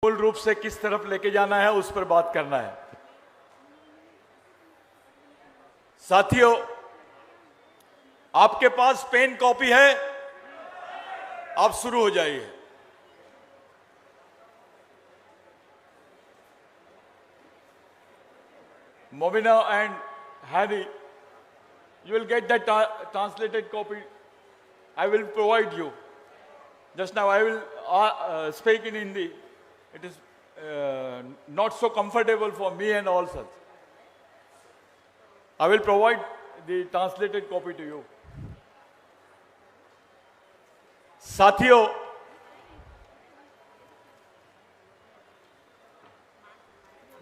मूल रूप से किस तरफ लेके जाना है उस पर बात करना है। साथियों, आपके पास पेन कॉपी है, आप शुरू हो जाइए। Mobina and Harry, you will get the translated copy. I will provide you. Just now I will speak in Hindi. It is not so comfortable for me and all such. I will provide the translated copy to you. साथियों,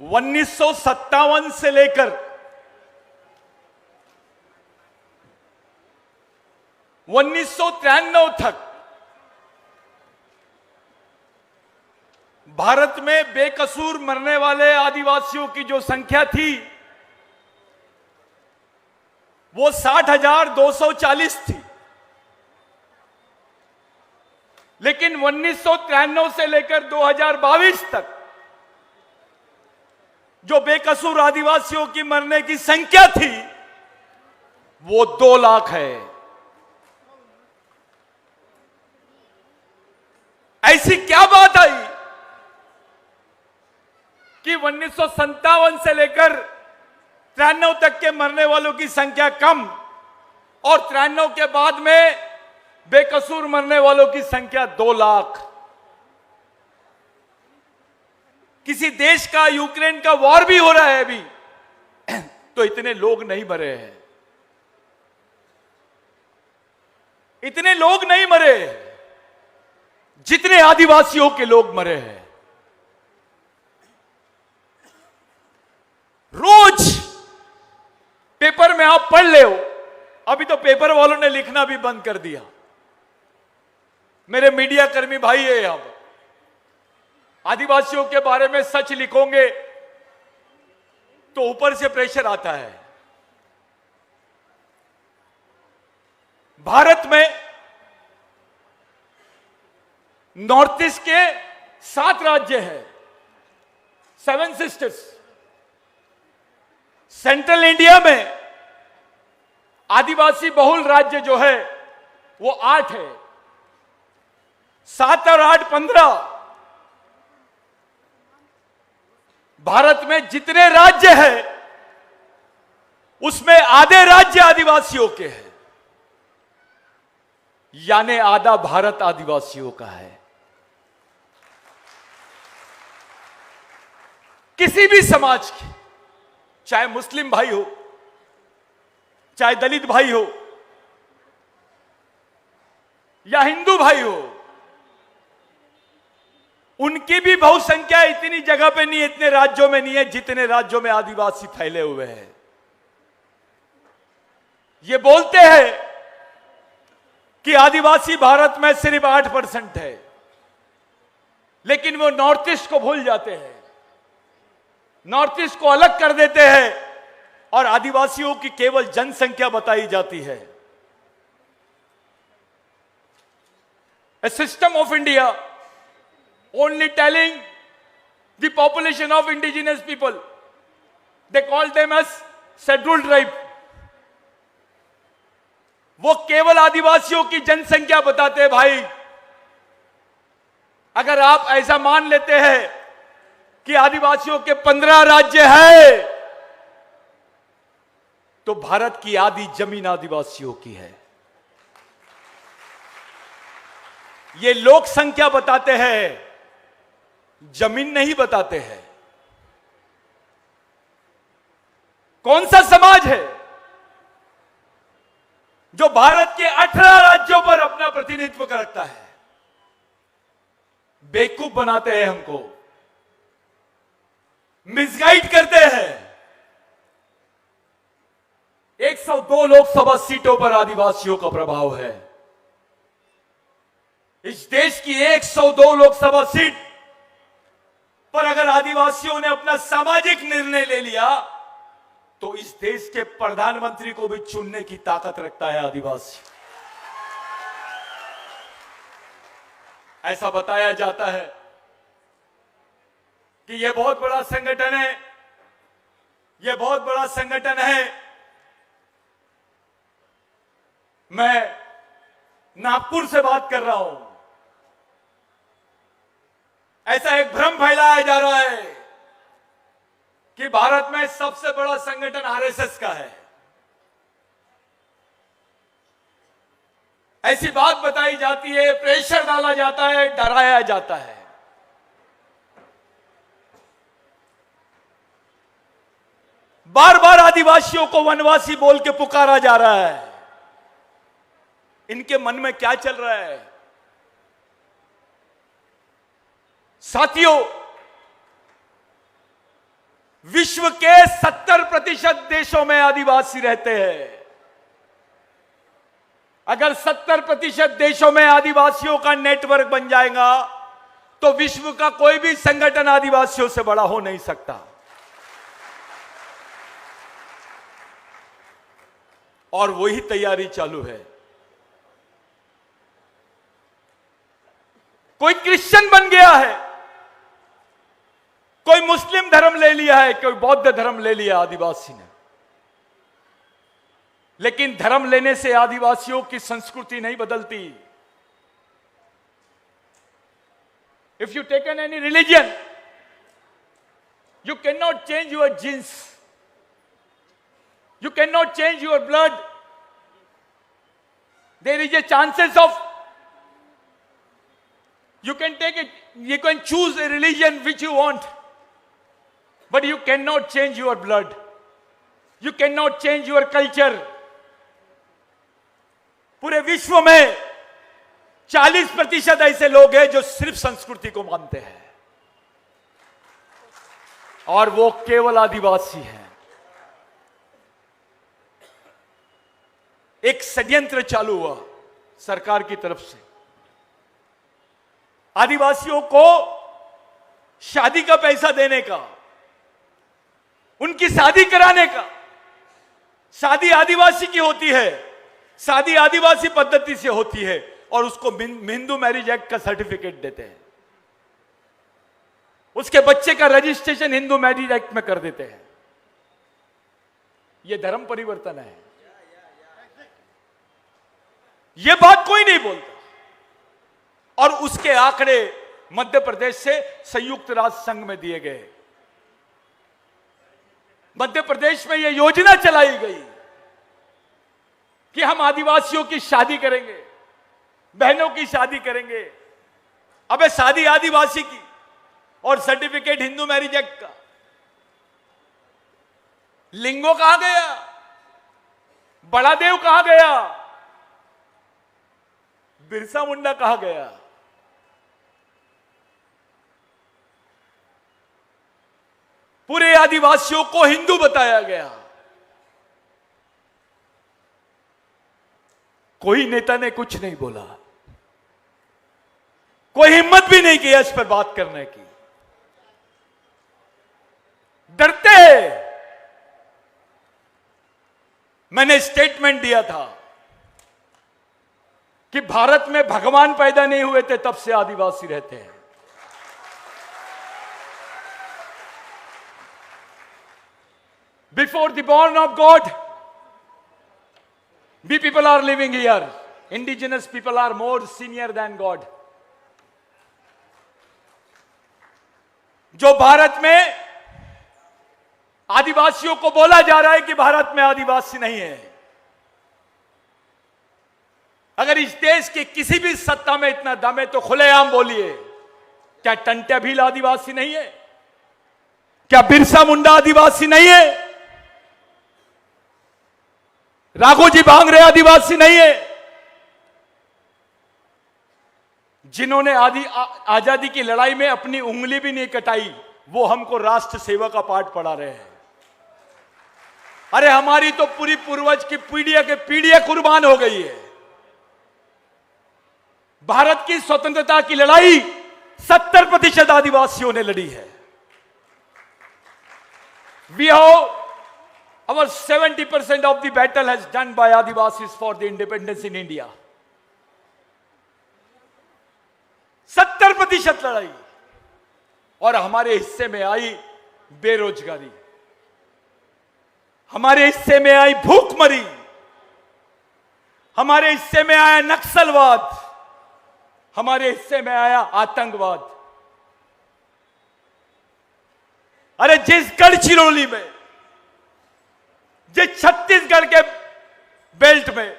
(1957) से लेकर 1993 तक भारत में बेकसूर मरने वाले आदिवासियों की जो संख्या थी वो 60,240 थी। लेकिन 1993 से लेकर 2022 तक जो बेकसूर आदिवासियों की मरने की संख्या थी वो 2 लाख है। ऐसी क्या बात आई कि 1957 से लेकर 93 तक के मरने वालों की संख्या कम और 93 के बाद में बेकसूर मरने वालों की संख्या 2 लाख। किसी देश का, यूक्रेन का वॉर भी हो रहा है अभी, तो इतने लोग नहीं मरे हैं, इतने लोग नहीं मरे जितने आदिवासियों के लोग मरे हैं। रोज पेपर में आप पढ़ ले हो, अभी तो पेपर वालों ने लिखना भी बंद कर दिया। मेरे मीडिया कर्मी भाई है यहां पर, आदिवासियों के बारे में सच लिखोगे तो ऊपर से प्रेशर आता है। भारत में नॉर्थ ईस्ट के 7 राज्य हैं, 7 सिस्टर्स। सेंट्रल इंडिया में आदिवासी बहुल राज्य जो है वो 8 है। 7 और 8 15। भारत में जितने राज्य हैं उसमें आधे राज्य आदिवासियों के हैं, यानी आधा भारत आदिवासियों का है। किसी भी समाज की, चाहे मुस्लिम भाई हो, चाहे दलित भाई हो या हिंदू भाई हो, उनकी भी बहुसंख्या इतनी जगह पे नहीं है, इतने राज्यों में नहीं है जितने राज्यों में आदिवासी फैले हुए हैं। ये बोलते हैं कि आदिवासी भारत में सिर्फ 8% है, लेकिन वो नॉर्थ ईस्ट को भूल जाते हैं, नॉर्थ ईस्ट को अलग कर देते हैं और आदिवासियों की केवल जनसंख्या बताई जाती है। A system of India only telling the population of indigenous people, they call them as scheduled tribe। वो केवल आदिवासियों की जनसंख्या बताते हैं। भाई, अगर आप ऐसा मान लेते हैं कि आदिवासियों के 15 राज्य हैं, तो भारत की आधी जमीन आदिवासियों की है। ये लोक संख्या बताते हैं, जमीन नहीं बताते हैं। कौन सा समाज है जो भारत के 18 राज्यों पर अपना प्रतिनिधित्व करता है? बेवकूफ बनाते हैं हमको, मिसगाइड करते हैं। 102 लोकसभा सीटों पर आदिवासियों का प्रभाव है। इस देश की 102 लोकसभा सीट पर अगर आदिवासियों ने अपना सामाजिक निर्णय ले लिया तो इस देश के प्रधानमंत्री को भी चुनने की ताकत रखता है आदिवासी। ऐसा बताया जाता है कि यह बहुत बड़ा संगठन है, यह बहुत बड़ा संगठन है। मैं नागपुर से बात कर रहा हूं। ऐसा एक भ्रम फैलाया जा रहा है कि भारत में सबसे बड़ा संगठन आरएसएस का है। ऐसी बात बताई जाती है, प्रेशर डाला जाता है, डराया जाता है। बार बार आदिवासियों को वनवासी बोल के पुकारा जा रहा है। इनके मन में क्या चल रहा है? साथियों, विश्व के 70% देशों में आदिवासी रहते हैं। अगर 70% देशों में आदिवासियों का नेटवर्क बन जाएगा तो विश्व का कोई भी संगठन आदिवासियों से बड़ा हो नहीं सकता। और वही तैयारी चालू है। कोई क्रिश्चियन बन गया है, कोई मुस्लिम धर्म ले लिया है, कोई बौद्ध धर्म ले लिया आदिवासी ने। लेकिन धर्म लेने से आदिवासियों की संस्कृति नहीं बदलती। If you taken any religion, you can not change your genes, you cannot change your blood. There is a chances of you can take it, you can choose a religion which you want, but you cannot change your blood, you cannot change your culture. पूरे विश्व में 40% ऐसे लोग हैं जो सिर्फ संस्कृति को मानते हैं, और वो केवल आदिवासी हैं। एक षड्यंत्र चालू हुआ सरकार की तरफ से, आदिवासियों को शादी का पैसा देने का, उनकी शादी कराने का। शादी आदिवासी की होती है, शादी आदिवासी पद्धति से होती है, और उसको हिंदू मैरिज एक्ट का सर्टिफिकेट देते हैं। उसके बच्चे का रजिस्ट्रेशन हिंदू मैरिज एक्ट में कर देते हैं। यह धर्म परिवर्तन है। यह बात कोई नहीं बोलता। और उसके आंकड़े मध्य प्रदेश से संयुक्त राष्ट्र संघ में दिए गए। मध्य प्रदेश में यह योजना चलाई गई कि हम आदिवासियों की शादी करेंगे, बहनों की शादी करेंगे। अबे शादी आदिवासी की और सर्टिफिकेट हिंदू मैरिज एक्ट का। लिंगो कहां गया? बड़ा देव कहां गया? बिरसा मुंडा कहां गया? पूरे आदिवासियों को हिंदू बताया गया। कोई नेता ने कुछ नहीं बोला, कोई हिम्मत भी नहीं किया इस पर बात करने की। डरते हैं। मैंने स्टेटमेंट दिया था कि भारत में भगवान पैदा नहीं हुए थे तब से आदिवासी रहते हैं। Before the born of God we people are living here. Indigenous people are more senior than God. जो भारत में आदिवासियों को बोला जा रहा है कि भारत में आदिवासी नहीं है। अगर इस देश के किसी भी सत्ता में इतना दम है तो खुलेआम बोलिए, क्या टंट्या भील आदिवासी नहीं है? क्या बिरसा मुंडा आदिवासी नहीं है? राघोजी भांगरे आदिवासी नहीं है? जिन्होंने आजादी की लड़ाई में अपनी उंगली भी नहीं कटाई, वो हमको राष्ट्र सेवा का पाठ पढ़ा रहे हैं। अरे हमारी तो पूरी पूर्वज की पीढ़ियां के पीढ़ियां कुर्बान हो गई है। भारत की स्वतंत्रता की लड़ाई 70% आदिवासियों ने लड़ी है। We have our 70% of the battle has done by Adivasis for the independence in India. 70% लड़ाई। और हमारे हिस्से में आई बेरोजगारी, हमारे हिस्से में आई भूखमरी, हमारे हिस्से में आया नक्सलवाद, हमारे हिस्से में आया आतंकवाद। अरे जिस गढ़चिरौली में, जिस छत्तीसगढ़ के बेल्ट में,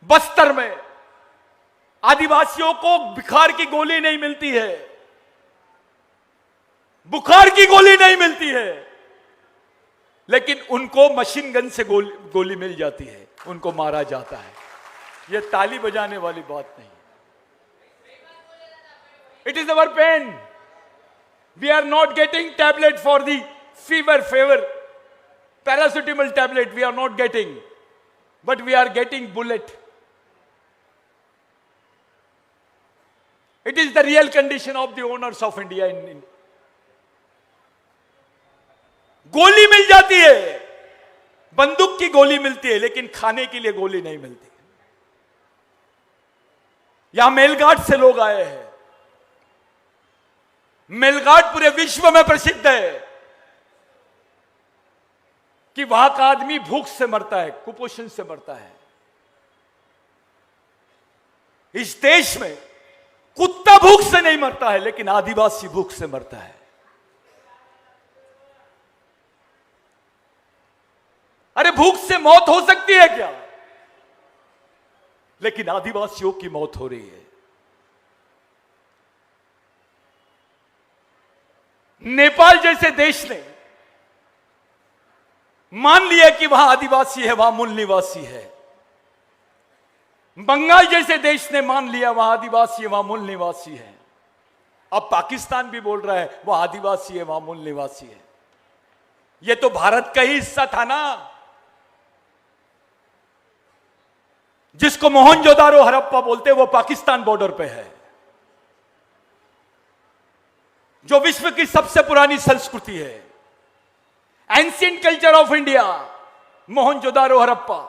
बस्तर में आदिवासियों को बुखार की गोली नहीं मिलती है, बुखार की गोली नहीं मिलती है, लेकिन उनको मशीन गन से गोली मिल जाती है, उनको मारा जाता है। यह ताली बजाने वाली बात नहीं। It is our pain. We are not getting tablet for the fever, paracetamol tablet we are not getting, but we are getting bullet. It is the real condition of the owners of India in India. गोली मिल जाती है, बंदूक की गोली मिलती है, लेकिन खाने के लिए गोली नहीं मिलती। यहां मेलघाट से लोग आए हैं। मेलघाट पूरे विश्व में प्रसिद्ध है कि वहां का आदमी भूख से मरता है, कुपोषण से मरता है। इस देश में कुत्ता भूख से नहीं मरता है, लेकिन आदिवासी भूख से मरता है। अरे भूख से मौत हो सकती है क्या? लेकिन आदिवासियों की मौत हो रही है। नेपाल जैसे देश ने मान लिया कि वहां आदिवासी है, वहां मूल निवासी है। बंगाल जैसे देश ने मान लिया वहां आदिवासी है, वहां मूल निवासी है। अब पाकिस्तान भी बोल रहा है वहां आदिवासी है, वहां मूल निवासी है। यह तो भारत का ही हिस्सा था ना, जिसको मोहनजोदारो हड़प्पा बोलते हैं, वो पाकिस्तान बॉर्डर पे है। जो विश्व की सबसे पुरानी संस्कृति है, ancient culture of India, Mohenjodaro Harappa,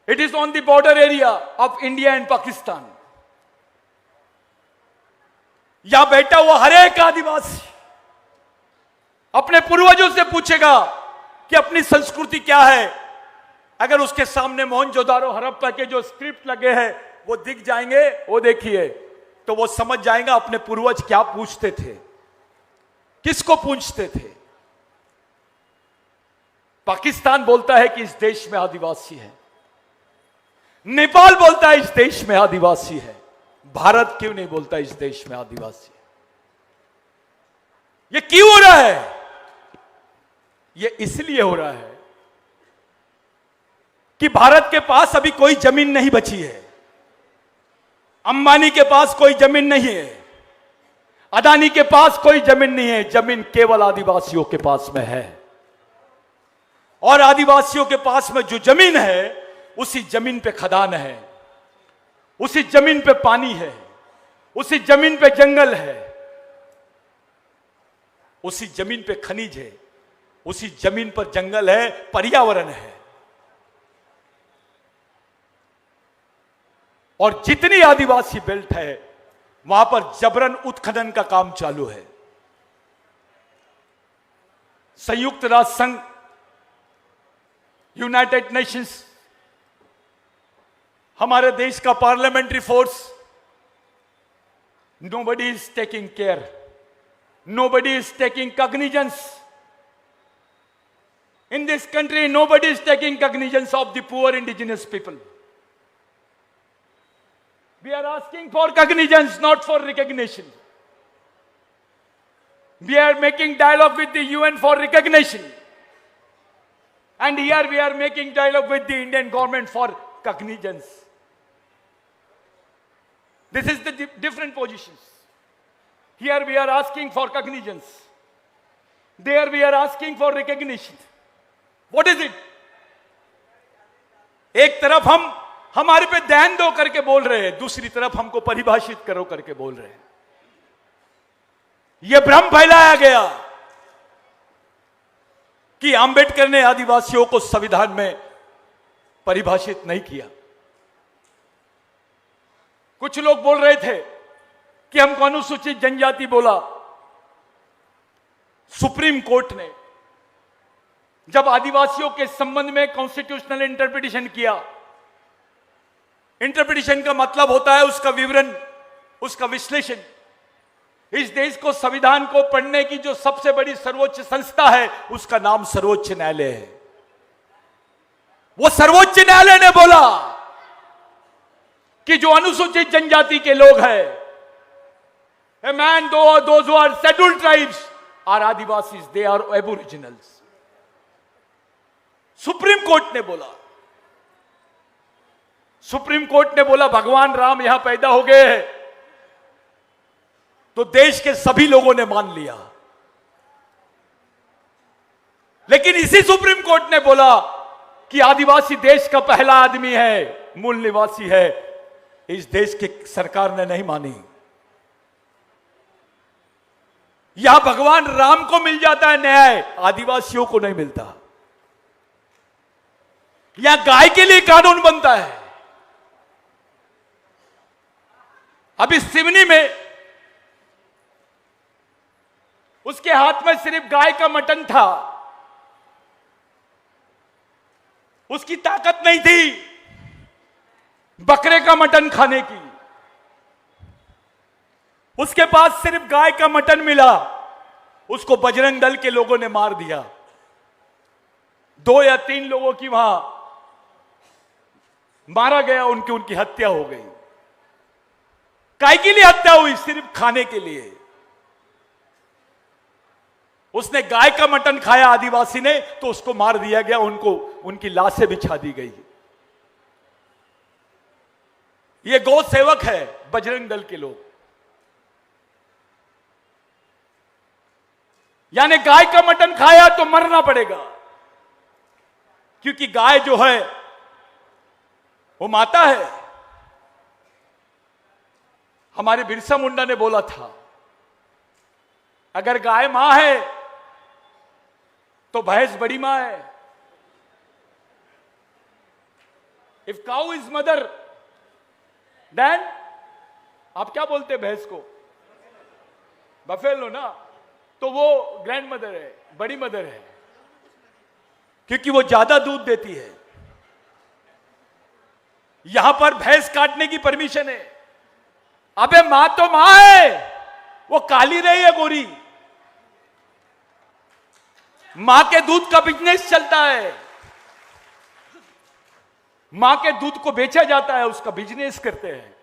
it is on the border area of India and Pakistan. यहां बैठा हुआ हर एक आदिवासी अपने पूर्वजों से पूछेगा कि अपनी संस्कृति क्या है। अगर उसके सामने मोहनजोदारो हड़प्पा के जो स्क्रिप्ट लगे हैं वो दिख जाएंगे, वो देखिए, तो वो समझ जाएगा अपने पूर्वज क्या पूछते थे, किसको पूछते थे। पाकिस्तान बोलता है कि इस देश में आदिवासी है, नेपाल बोलता है इस देश में आदिवासी है। भारत क्यों नहीं बोलता इस देश में आदिवासी है? यह क्यों हो रहा है? यह इसलिए हो रहा है कि भारत के पास अभी कोई जमीन नहीं बची है। अंबानी के पास कोई जमीन नहीं है, अदानी के पास कोई जमीन नहीं है। जमीन केवल आदिवासियों के पास में है, और आदिवासियों के पास में जो जमीन है, उसी जमीन पे खदान है, उसी जमीन पे पानी है, उसी जमीन पे जंगल है, उसी जमीन पे खनिज है, उसी जमीन पर जंगल है, पर्यावरण है। और जितनी आदिवासी बेल्ट है वहां पर जबरन उत्खनन का काम चालू है। संयुक्त राष्ट्र संघ, यूनाइटेड नेशंस, हमारे देश का parliamentary force, nobody is taking care, nobody is taking cognizance in this country, nobody is taking cognizance of the poor indigenous people. We are asking for cognizance, not for recognition. We are making dialogue with the UN for recognition. And here we are making dialogue with the Indian government for cognizance. This is the different positions. Here we are asking for cognizance. There we are asking for recognition. What is it? एक तरफ हम हमारे पे ध्यान दो करके बोल रहे हैं, दूसरी तरफ हमको परिभाषित करो करके बोल रहे हैं। यह भ्रम फैलाया गया कि अंबेडकर ने आदिवासियों को संविधान में परिभाषित नहीं किया। कुछ लोग बोल रहे थे कि हमको अनुसूचित जनजाति बोला। सुप्रीम कोर्ट ने जब आदिवासियों के संबंध में कॉन्स्टिट्यूशनल इंटरप्रिटेशन किया, इंटरप्रिटेशन का मतलब होता है उसका विवरण, उसका विश्लेषण। इस देश को, संविधान को पढ़ने की जो सबसे बड़ी सर्वोच्च संस्था है उसका नाम सर्वोच्च न्यायालय है। वो सर्वोच्च न्यायालय ने बोला कि जो अनुसूचित जनजाति के लोग हैं, a man, those who are scheduled tribes are Adivasis, they are aboriginals. Supreme court ने बोला, सुप्रीम कोर्ट ने बोला भगवान राम यहां पैदा हो गए हैं, तो देश के सभी लोगों ने मान लिया। लेकिन इसी सुप्रीम कोर्ट ने बोला कि आदिवासी देश का पहला आदमी है, मूल निवासी है। इस देश की सरकार ने नहीं मानी। यहां भगवान राम को मिल जाता है न्याय, आदिवासियों को नहीं मिलता। यहां गाय के लिए कानून बनता है। अभी सिवनी में उसके हाथ में सिर्फ गाय का मटन था, उसकी ताकत नहीं थी बकरे का मटन खाने की। उसके पास सिर्फ गाय का मटन मिला, उसको बजरंग दल के लोगों ने मार दिया। 2 या 3 लोगों की वहां मारा गया, उनकी हत्या हो गई। काय के लिए हत्या हुई? सिर्फ खाने के लिए। उसने गाय का मटन खाया आदिवासी ने, तो उसको मार दिया गया, उनकी लाशें बिछा दी गई। ये गौ सेवक है बजरंग दल के लोग। यानी गाय का मटन खाया तो मरना पड़ेगा, क्योंकि गाय जो है वो माता है। हमारे बिरसा मुंडा ने बोला था, अगर गाय मां है तो भैंस बड़ी मां है। If cow is mother, then आप क्या बोलते हैं भैंस को? बफेलो ना, तो वो ग्रैंड मदर है, बड़ी मदर है, क्योंकि वो ज्यादा दूध देती है। यहां पर भैंस काटने की परमिशन है। अबे मां तो मां है, वो काली रही है गोरी। मां के दूध का बिजनेस चलता है, मां के दूध को बेचा जाता है, उसका बिजनेस करते हैं।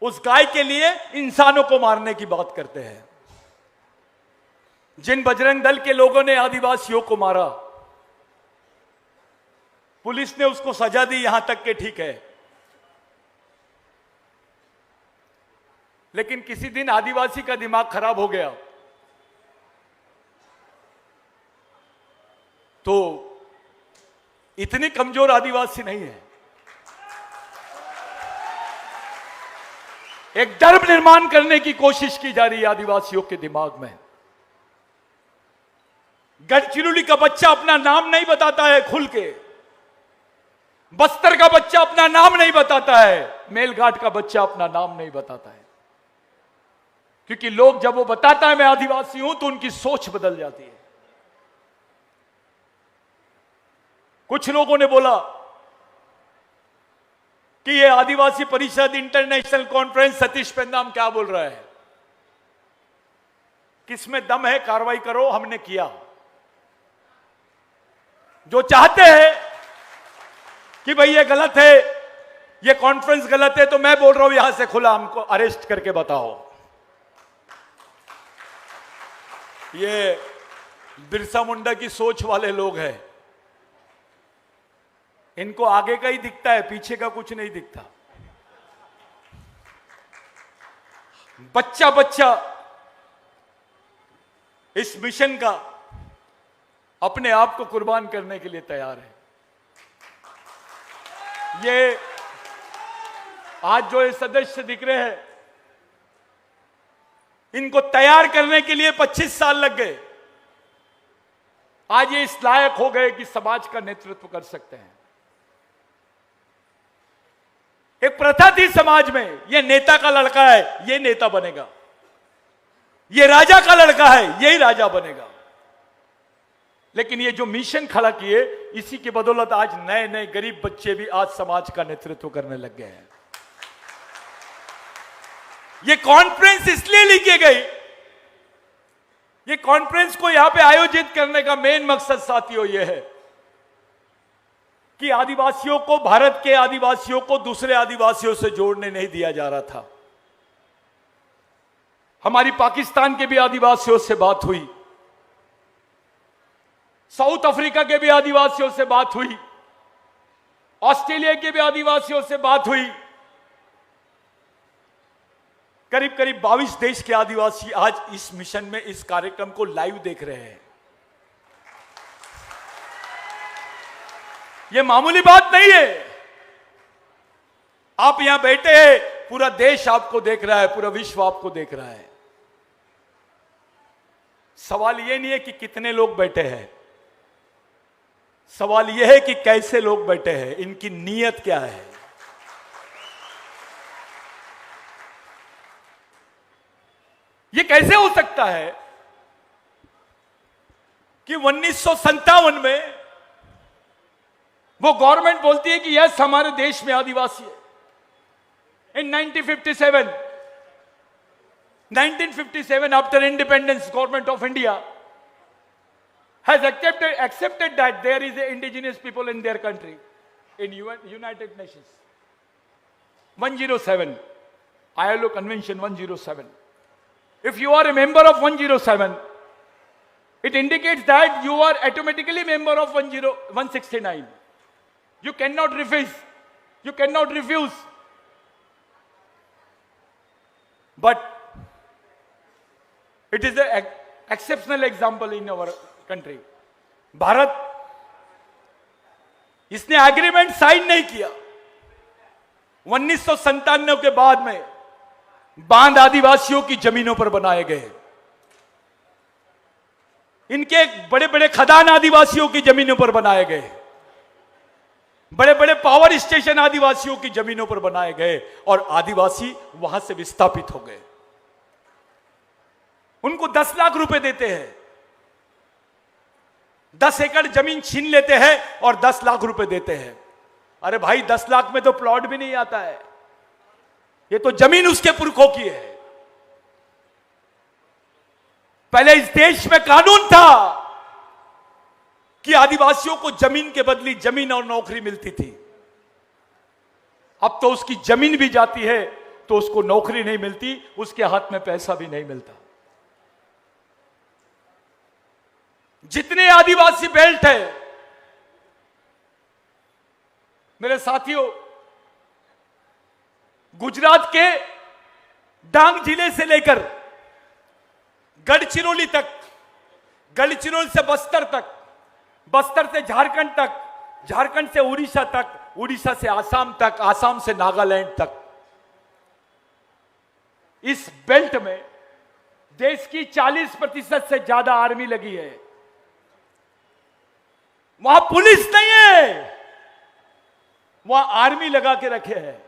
उस गाय के लिए इंसानों को मारने की बात करते हैं। जिन बजरंग दल के लोगों ने आदिवासियों को मारा, पुलिस ने उसको सजा दी, यहां तक के ठीक है। लेकिन किसी दिन आदिवासी का दिमाग खराब हो गया, तो इतने कमजोर आदिवासी नहीं है। एक डर निर्माण करने की कोशिश की जा रही है आदिवासियों के दिमाग में। गढ़चिरौली का बच्चा अपना नाम नहीं बताता है खुल के, बस्तर का बच्चा अपना नाम नहीं बताता है, मेलघाट का बच्चा अपना नाम नहीं बताता है, क्योंकि लोग जब वो बताता है मैं आदिवासी हूं तो उनकी सोच बदल जाती है। कुछ लोगों ने बोला कि ये आदिवासी परिषद इंटरनेशनल कॉन्फ्रेंस, सतीश पेंदाम क्या बोल रहा है, किसमें दम है, कार्रवाई करो। हमने किया। जो चाहते हैं कि भाई ये गलत है, ये कॉन्फ्रेंस गलत है, तो मैं बोल रहा हूं यहां से खुला हमको अरेस्ट करके बताओ। ये बिरसा मुंडा की सोच वाले लोग हैं, इनको आगे का ही दिखता है, पीछे का कुछ नहीं दिखता। बच्चा बच्चा इस मिशन का अपने आप को कुर्बान करने के लिए तैयार है। ये आज जो ये सदस्य दिख रहे हैं, इनको तैयार करने के लिए 25 साल लग गए। आज ये इस लायक हो गए कि समाज का नेतृत्व कर सकते हैं। एक प्रथा थी समाज में, ये नेता का लड़का है, ये नेता बनेगा, ये राजा का लड़का है, यही राजा बनेगा। लेकिन ये जो मिशन खड़ा किए, इसी की बदौलत आज नए नए गरीब बच्चे भी आज समाज का नेतृत्व करने लग गए हैं। ये कॉन्फ्रेंस इसलिए ली की गई, ये कॉन्फ्रेंस को यहां पे आयोजित करने का मेन मकसद साथियों ये है कि आदिवासियों को, भारत के आदिवासियों को दूसरे आदिवासियों से जोड़ने नहीं दिया जा रहा था। हमारी पाकिस्तान के भी आदिवासियों से बात हुई, साउथ अफ्रीका के भी आदिवासियों से बात हुई, ऑस्ट्रेलिया के भी आदिवासियों से बात हुई। करीब करीब 22 देश के आदिवासी आज इस मिशन में, इस कार्यक्रम को लाइव देख रहे हैं। यह मामूली बात नहीं है। आप यहां बैठे हैं, पूरा देश आपको देख रहा है, पूरा विश्व आपको देख रहा है। सवाल यह नहीं है कि कितने लोग बैठे हैं, सवाल यह है कि कैसे लोग बैठे हैं, इनकी नीयत क्या है। यह कैसे हो सकता है कि 1957 में वो गवर्नमेंट बोलती है कि यस हमारे देश में आदिवासी है। इन 1957 after independence, government of India has accepted that there is a indigenous people in their country in United Nations. 107, ILO Convention 107. If you are a member of 107, it indicates that you are automatically member of 169. You cannot refuse. You cannot refuse. But it is an exceptional example in our country. Bharat इसने agreement sign नहीं किया। 1997 के बाद में बांध आदिवासियों की जमीनों पर बनाए गए, इनके बड़े बड़े खदान आदिवासियों की जमीनों पर बनाए गए, बड़े बड़े पावर स्टेशन आदिवासियों की जमीनों पर बनाए गए और आदिवासी वहां से विस्थापित हो गए। उनको 10 लाख रुपए देते हैं, 10 एकड़ जमीन छीन लेते हैं और 10 लाख रुपए देते हैं। अरे भाई 10 लाख में तो प्लॉट भी नहीं आता है, ये तो जमीन उसके पुरखों की है। पहले इस देश में कानून था कि आदिवासियों को जमीन के बदले जमीन और नौकरी मिलती थी। अब तो उसकी जमीन भी जाती है तो उसको नौकरी नहीं मिलती, उसके हाथ में पैसा भी नहीं मिलता। जितने आदिवासी बेल्ट है मेरे साथियों, गुजरात के डांग जिले से लेकर गढ़चिरौली तक, गढ़चिरौली से बस्तर तक, बस्तर से झारखंड तक, झारखंड से उड़ीसा तक, उड़ीसा से आसाम तक, आसाम से नागालैंड तक, इस बेल्ट में देश की 40% से ज्यादा आर्मी लगी है। वहां पुलिस नहीं है, वहां आर्मी लगा के रखे हैं।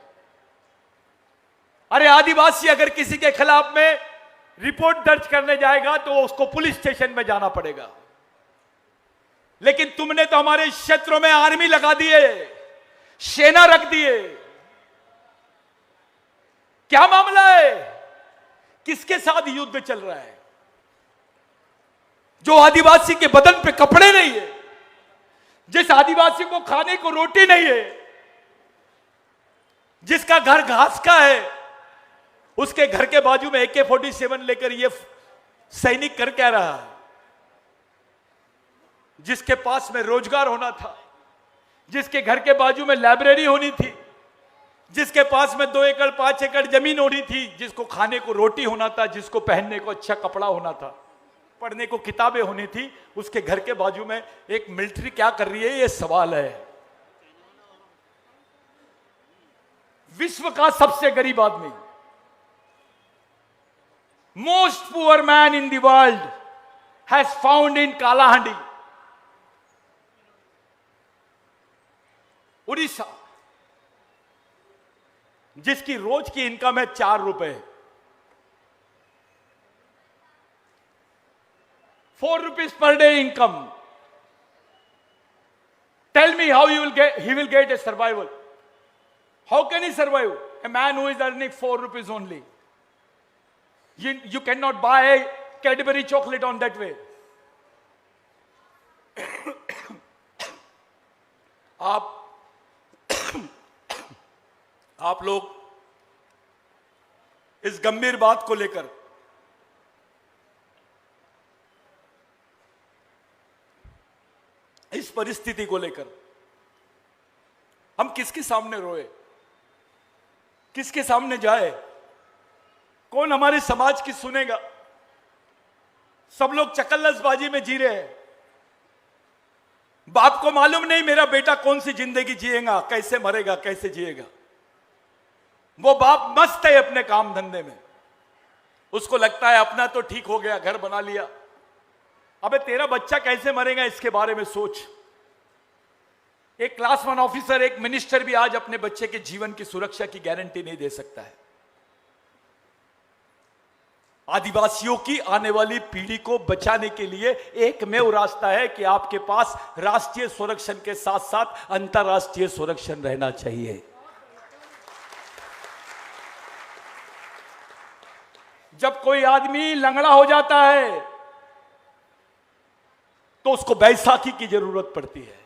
अरे आदिवासी अगर किसी के खिलाफ में रिपोर्ट दर्ज करने जाएगा तो उसको पुलिस स्टेशन में जाना पड़ेगा, लेकिन तुमने तो हमारे क्षेत्रों में आर्मी लगा दिए, सेना रख दिए। क्या मामला है? किसके साथ युद्ध चल रहा है? जो आदिवासी के बदन पे कपड़े नहीं है, जिस आदिवासी को खाने को रोटी नहीं है, जिसका घर घास का है, उसके घर के बाजू में AK-47 लेकर ये सैनिक कर क्या रहा है? जिसके पास में रोजगार होना था, जिसके घर के बाजू में लाइब्रेरी होनी थी, जिसके पास में 2 एकड़ 5 एकड़ जमीन होनी थी, जिसको खाने को रोटी होना था, जिसको पहनने को अच्छा कपड़ा होना था, पढ़ने को किताबें होनी थी, उसके घर के बाजू में एक मिलिट्री क्या कर रही है? ये सवाल है। विश्व का सबसे गरीब आदमी, most poor man in the world has found in Kalahandi, Orissa. जिसकी रोज की इनकम है 4 रुपए, 4 rupees per day income. Tell me how he will get a survival. How can he survive? A man who is earning 4 rupees only. You cannot buy a Cadbury chocolate on that way. आप लोग इस गंभीर बात को लेकर इस परिस्थिति को लेकर हम किसके सामने रोए, किसके सामने जाए, कौन हमारे समाज की सुनेगा? सब लोग चकल्लसबाजी में जी रहे हैं। बाप को मालूम नहीं मेरा बेटा कौन सी जिंदगी जिएगा, कैसे मरेगा, कैसे जिएगा। वो बाप मस्त है अपने काम धंधे में, उसको लगता है अपना तो ठीक हो गया, घर बना लिया। अबे तेरा बच्चा कैसे मरेगा इसके बारे में सोच। एक क्लास 1 ऑफिसर, एक मिनिस्टर भी आज अपने बच्चे के जीवन की सुरक्षा की गारंटी नहीं दे सकता है। आदिवासियों की आने वाली पीढ़ी को बचाने के लिए एकमेव रास्ता है कि आपके पास राष्ट्रीय संरक्षण के साथ साथ अंतर्राष्ट्रीय संरक्षण रहना चाहिए। जब कोई आदमी लंगड़ा हो जाता है तो उसको बैसाखी की जरूरत पड़ती है।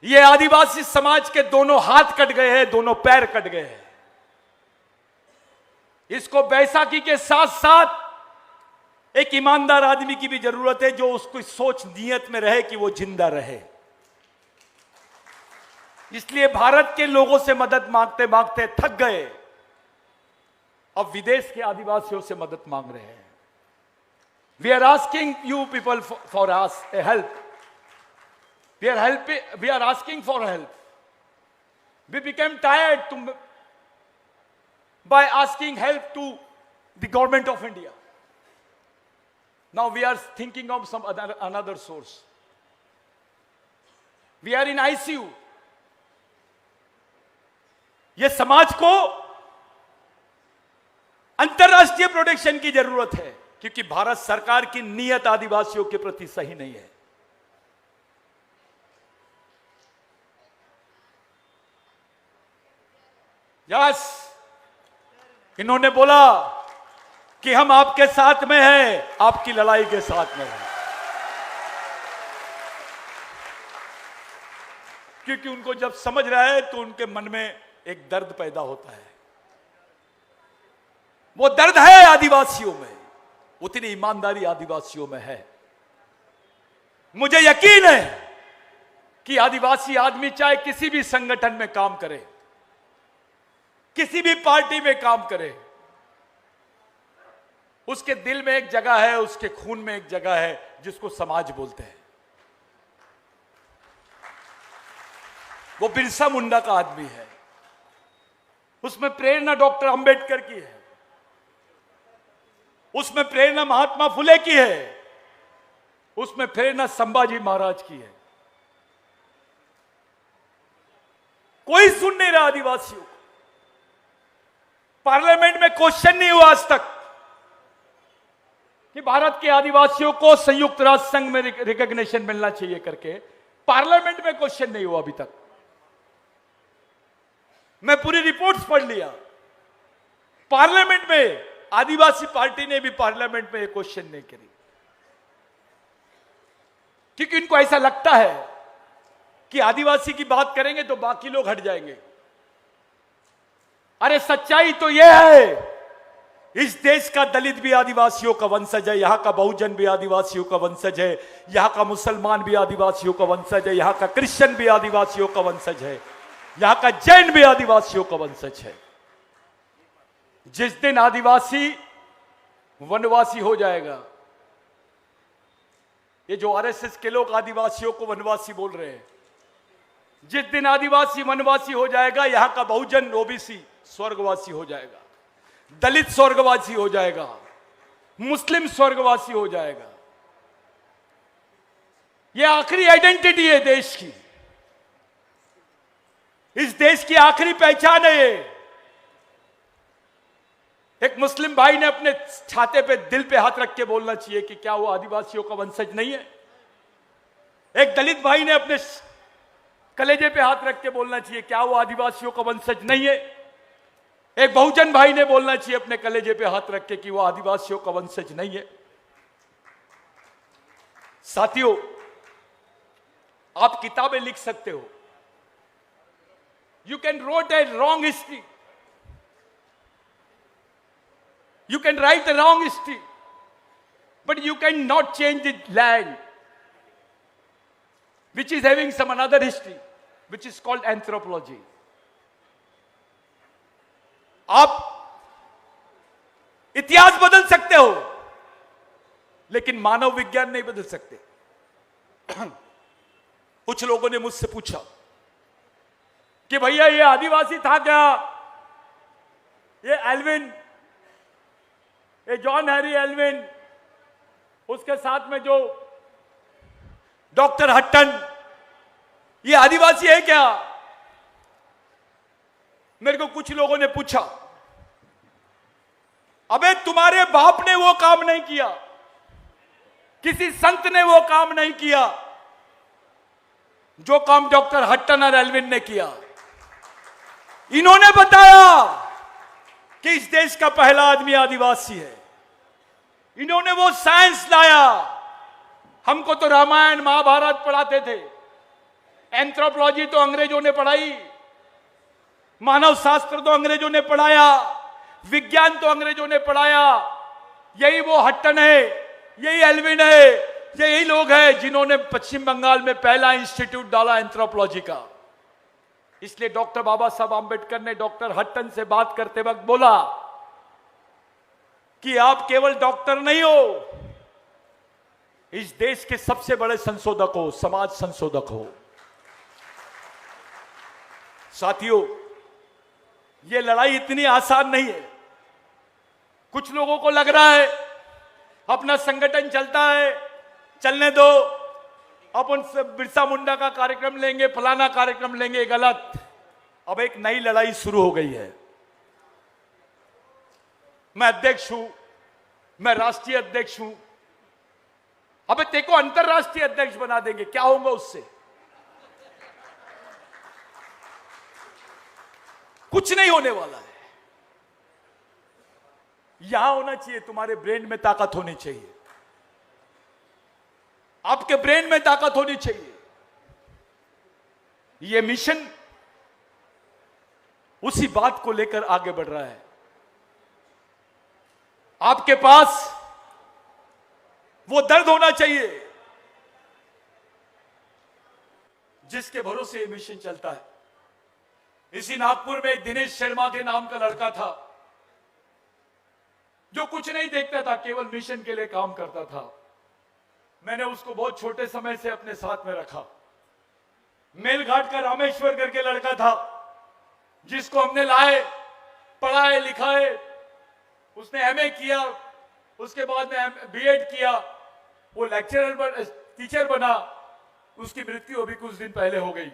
ये आदिवासी समाज के दोनों हाथ कट गए हैं, दोनों पैर कट गए हैं। इसको बैसाखी के साथ साथ एक ईमानदार आदमी की भी जरूरत है, जो उसकी सोच नियत में रहे कि वो जिंदा रहे। इसलिए भारत के लोगों से मदद मांगते मांगते थक गए, अब विदेश के आदिवासियों से मदद मांग रहे हैं। We are asking you people for us a help. We are asking for help. We became tired by asking help to the government of India. Now we are thinking of some another source. We are in ICU. ये समाज को अंतरराष्ट्रीय protection की जरूरत है, क्योंकि भारत सरकार की नीयत आदिवासियों के प्रति सही नहीं है। यस, इन्होंने बोला कि हम आपके साथ में हैं, आपकी लड़ाई के साथ में हैं, क्योंकि उनको जब समझ रहा है तो उनके मन में एक दर्द पैदा होता है। वो दर्द है आदिवासियों में, उतनी ईमानदारी आदिवासियों में है। मुझे यकीन है कि आदिवासी आदमी चाहे किसी भी संगठन में काम करे, किसी भी पार्टी में काम करे, उसके दिल में एक जगह है, उसके खून में एक जगह है जिसको समाज बोलते हैं। वो बिरसा मुंडा का आदमी है, उसमें प्रेरणा डॉक्टर अंबेडकर की है, उसमें प्रेरणा महात्मा फुले की है, उसमें प्रेरणा संभाजी महाराज की है। कोई सुन नहीं रहा आदिवासियों को। पार्लियामेंट में क्वेश्चन नहीं हुआ आज तक कि भारत के आदिवासियों को संयुक्त राष्ट्र संघ में रिकॉग्निशन मिलना चाहिए करके। पार्लियामेंट में क्वेश्चन नहीं हुआ अभी तक। मैं पूरी रिपोर्ट्स पढ़ लिया। पार्लियामेंट में आदिवासी पार्टी ने भी पार्लियामेंट में क्वेश्चन नहीं करी, क्योंकि इनको ऐसा लगता है कि आदिवासी की बात करेंगे तो बाकी लोग हट जाएंगे। अरे सच्चाई तो यह है, इस देश का दलित भी आदिवासियों का वंशज है, यहां का बहुजन भी आदिवासियों का वंशज है, यहां का मुसलमान भी आदिवासियों का वंशज है, यहां का क्रिश्चियन भी आदिवासियों का वंशज है, यहां का जैन भी आदिवासियों का वंशज है। जिस दिन आदिवासी वनवासी हो जाएगा, ये जो आरएसएस के लोग आदिवासियों को वनवासी बोल रहे हैं, जिस दिन आदिवासी वनवासी हो जाएगा, यहां का बहुजन ओबीसी स्वर्गवासी हो जाएगा, दलित स्वर्गवासी हो जाएगा, मुस्लिम स्वर्गवासी हो जाएगा। यह आखिरी आइडेंटिटी है देश की। इस देश की आखिरी पहचान है ये। एक मुस्लिम भाई ने अपने छाते पे, दिल पे हाथ रख के बोलना चाहिए कि क्या वो आदिवासियों का वंशज नहीं है। एक दलित भाई ने अपने कलेजे पे हाथ रख के बोलना चाहिए क्या वो आदिवासियों का वंशज नहीं है। एक बहुजन भाई ने बोलना चाहिए अपने कलेजे पे हाथ रख के कि वो आदिवासियों का वंशज नहीं है। साथियों, आप किताबें लिख सकते हो, you can wrote a wrong history, you can write the wrong history, but you can not change the land which is having some another history which is called anthropology. आप इतिहास बदल सकते हो लेकिन मानव विज्ञान नहीं बदल सकते। कुछ लोगों ने मुझसे पूछा कि भैया ये आदिवासी था क्या, ये एल्विन, ये जॉन हैरी एल्विन, उसके साथ में जो डॉक्टर हट्टन, ये आदिवासी है क्या। मेरे को कुछ लोगों ने पूछा अबे तुम्हारे बाप ने वो काम नहीं किया, किसी संत ने वो काम नहीं किया जो काम डॉक्टर हट्टन और एल्विन ने किया। इन्होंने बताया कि इस देश का पहला आदमी आदिवासी है। इन्होंने वो साइंस लाया। हमको तो रामायण महाभारत पढ़ाते थे, एंथ्रोपोलॉजी तो अंग्रेजों ने पढ़ाई, मानव शास्त्र तो अंग्रेजों ने पढ़ाया, विज्ञान तो अंग्रेजों ने पढ़ाया। यही वो हट्टन है, यही एल्विन है, यही लोग हैं जिन्होंने पश्चिम बंगाल में पहला इंस्टीट्यूट डाला एंथ्रोपोलॉजी का। इसलिए डॉक्टर बाबा साहब आंबेडकर ने डॉक्टर हट्टन से बात करते वक्त बोला कि आप केवल डॉक्टर नहीं हो, इस देश के सबसे बड़े संशोधक हो, समाज संशोधक हो। साथियों, यह लड़ाई इतनी आसान नहीं है। कुछ लोगों को लग रहा है अपना संगठन चलता है, चलने दो, अपन बिरसा मुंडा का कार्यक्रम लेंगे, फलाना कार्यक्रम लेंगे। गलत। अब एक नई लड़ाई शुरू हो गई है। मैं अध्यक्ष हूं, मैं राष्ट्रीय अध्यक्ष हूं। अबे तेको अंतरराष्ट्रीय अध्यक्ष बना देंगे, क्या होगा उससे? कुछ नहीं होने वाला है। यहां होना चाहिए, तुम्हारे ब्रेन में ताकत होनी चाहिए, आपके ब्रेन में ताकत होनी चाहिए। यह मिशन उसी बात को लेकर आगे बढ़ रहा है। आपके पास वो दर्द होना चाहिए जिसके भरोसे ये मिशन चलता है। इसी नागपुर में दिनेश शर्मा के नाम का लड़का था जो कुछ नहीं देखता था, केवल मिशन के लिए काम करता था। मैंने उसको बहुत छोटे समय से अपने साथ में रखा। मेलघाट का रामेश्वर करके लड़का था जिसको हमने लाए, पढ़ाए लिखाए, उसने एमए किया, उसके बाद में बीएड किया, वो लेक्चरर टीचर बना। उसकी मृत्यु अभी कुछ दिन पहले हो गई।